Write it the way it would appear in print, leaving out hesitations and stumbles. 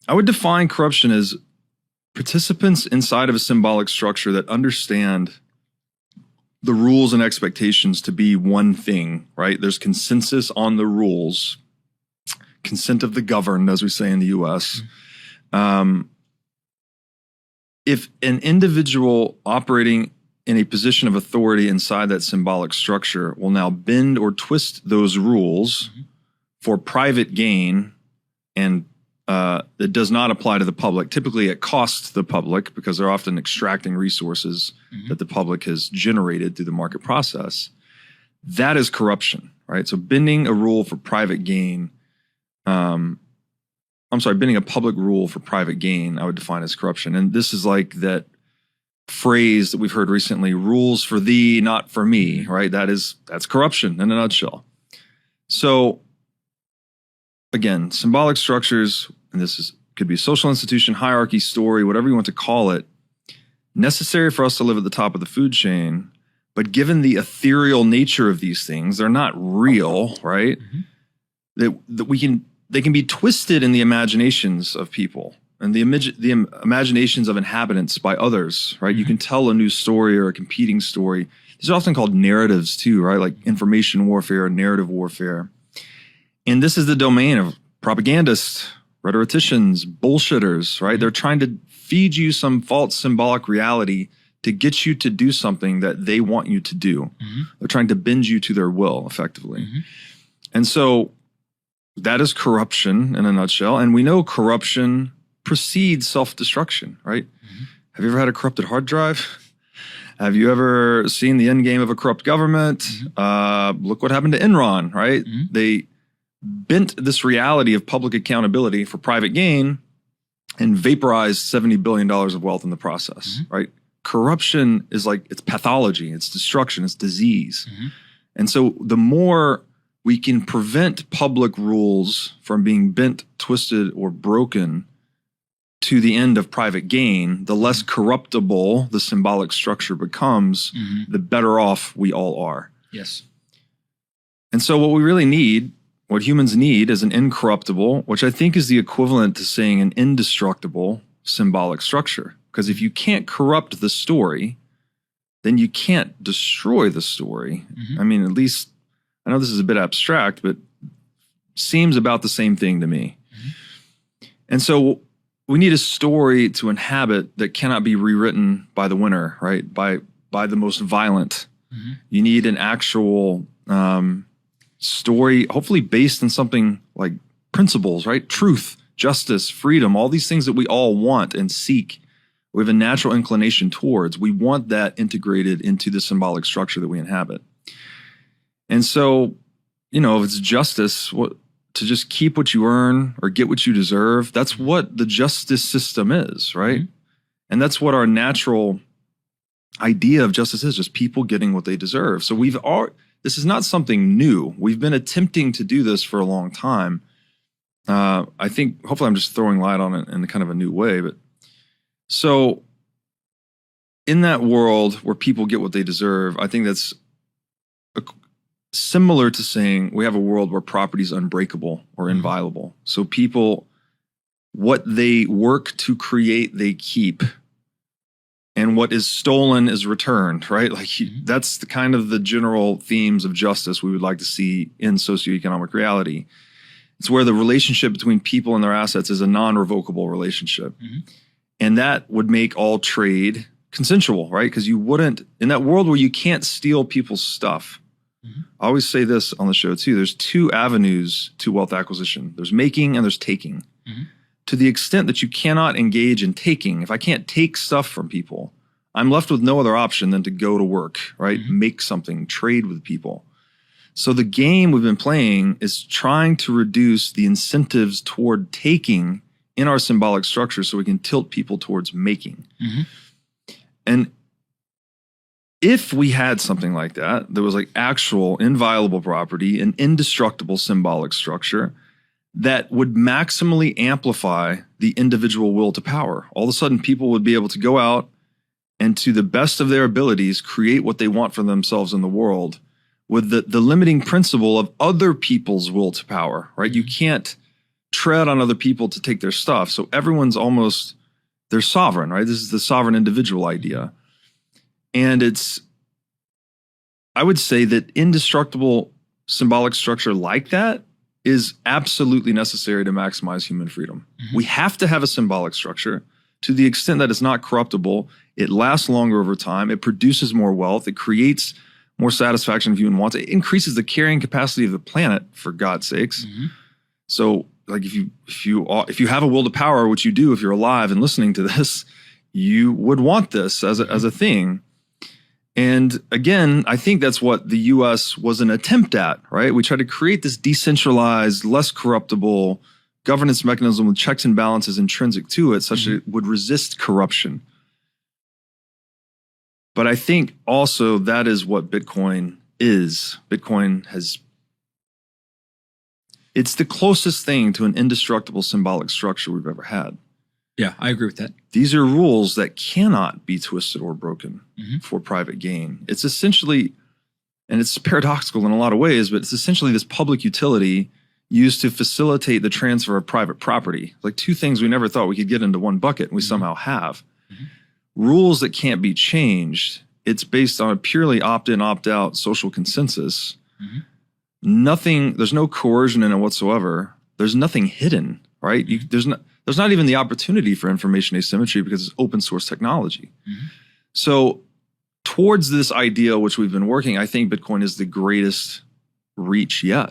I would define corruption as participants inside of a symbolic structure that understand the rules and expectations to be one thing, right? There's consensus on the rules, consent of the governed, as we say in the US. If an individual operating in a position of authority inside that symbolic structure will now bend or twist those rules for private gain, and it does not apply to the public. Typically, it costs the public because they're often extracting resources that the public has generated through the market process. That is corruption, right? So bending a rule for private gain, bending a public rule for private gain, I would define as corruption. And this is like that phrase that we've heard recently, rules for thee, not for me, right? That's corruption in a nutshell. So again, symbolic structures, and could be a social institution, hierarchy, story, whatever you want to call it, necessary for us to live at the top of the food chain. But given the ethereal nature of these things, they're not real, right? They can be twisted in the imaginations of people and the imaginations of inhabitants by others, right? You can tell a new story or a competing story. These are often called narratives too, right? Like information warfare and narrative warfare. And this is the domain of propagandists, rhetoricians, bullshitters, right? They're trying to feed you some false symbolic reality to get you to do something that they want you to do. They're trying to bend you to their will, effectively. And so that is corruption in a nutshell. And we know corruption precedes self-destruction, right? Have you ever had a corrupted hard drive? Have you ever seen the end game of a corrupt government? Look what happened to Enron, right? They bent this reality of public accountability for private gain and vaporized $70 billion of wealth in the process, right? Corruption is like, it's pathology, it's destruction, it's disease. And so the more we can prevent public rules from being bent, twisted, or broken to the end of private gain, the less corruptible the symbolic structure becomes, the better off we all are. Yes. And so what we really need, what humans need, is an incorruptible, which I think is the equivalent to saying an indestructible symbolic structure. Because if you can't corrupt the story, then you can't destroy the story. I mean, at least, I know this is a bit abstract, but seems about the same thing to me. And so we need a story to inhabit that cannot be rewritten by the winner, right? By the most violent. You need an actual story, hopefully based in something like principles, right? Truth, justice, freedom, all these things that we all want and seek. We have a natural inclination towards. We want that integrated into the symbolic structure that we inhabit. And so, you know, if it's justice, to just keep what you earn or get what you deserve, that's what the justice system is, right? And that's what our natural idea of justice is, just people getting what they deserve. So this is not something new. We've been attempting to do this for a long time. I think, hopefully I'm just throwing light on it in kind of a new way. But so in that world where people get what they deserve, I think that's similar to saying we have a world where property is unbreakable or inviolable. So people, what they work to create, they keep. And what is stolen is returned, right? Like that's the kind of the general themes of justice we would like to see in socioeconomic reality. It's where the relationship between people and their assets is a non-revocable relationship. And that would make all trade consensual, right? Because you wouldn't, in that world where you can't steal people's stuff. I always say this on the show too, there's two avenues to wealth acquisition. There's making and there's taking. To the extent that you cannot engage in taking, if I can't take stuff from people, I'm left with no other option than to go to work, right? Make something, trade with people. So the game we've been playing is trying to reduce the incentives toward taking in our symbolic structure so we can tilt people towards making. And if we had something like that, there was like actual inviolable property, an indestructible symbolic structure that would maximally amplify the individual will to power. All of a sudden, people would be able to go out and to the best of their abilities, create what they want for themselves in the world with the limiting principle of other people's will to power, right? You can't tread on other people to take their stuff. So everyone's almost, they're sovereign, right? This is the sovereign individual idea. And I would say that indestructible symbolic structure like that is absolutely necessary to maximize human freedom. We have to have a symbolic structure to the extent that it's not corruptible. It lasts longer over time. It produces more wealth. It creates more satisfaction if human wants. It increases the carrying capacity of the planet, for God's sakes. So, like, if you have a will to power, which you do if you're alive and listening to this, you would want this as a thing. And again, I think that's what the U.S. was an attempt at, right? We tried to create this decentralized, less corruptible governance mechanism with checks and balances intrinsic to it, such that it would resist corruption. But I think also that is what Bitcoin is. It's the closest thing to an indestructible symbolic structure we've ever had. Yeah, I agree with that. These are rules that cannot be twisted or broken for private gain. It's essentially, and it's paradoxical in a lot of ways, but it's essentially this public utility used to facilitate the transfer of private property. Like two things we never thought we could get into one bucket, and we somehow have. Rules that can't be changed. It's based on a purely opt-in, opt-out social consensus. Nothing, there's no coercion in it whatsoever. There's nothing hidden, right? There's not even the opportunity for information asymmetry because it's open source technology. So towards this idea, which we've been working, I think Bitcoin is the greatest reach yet.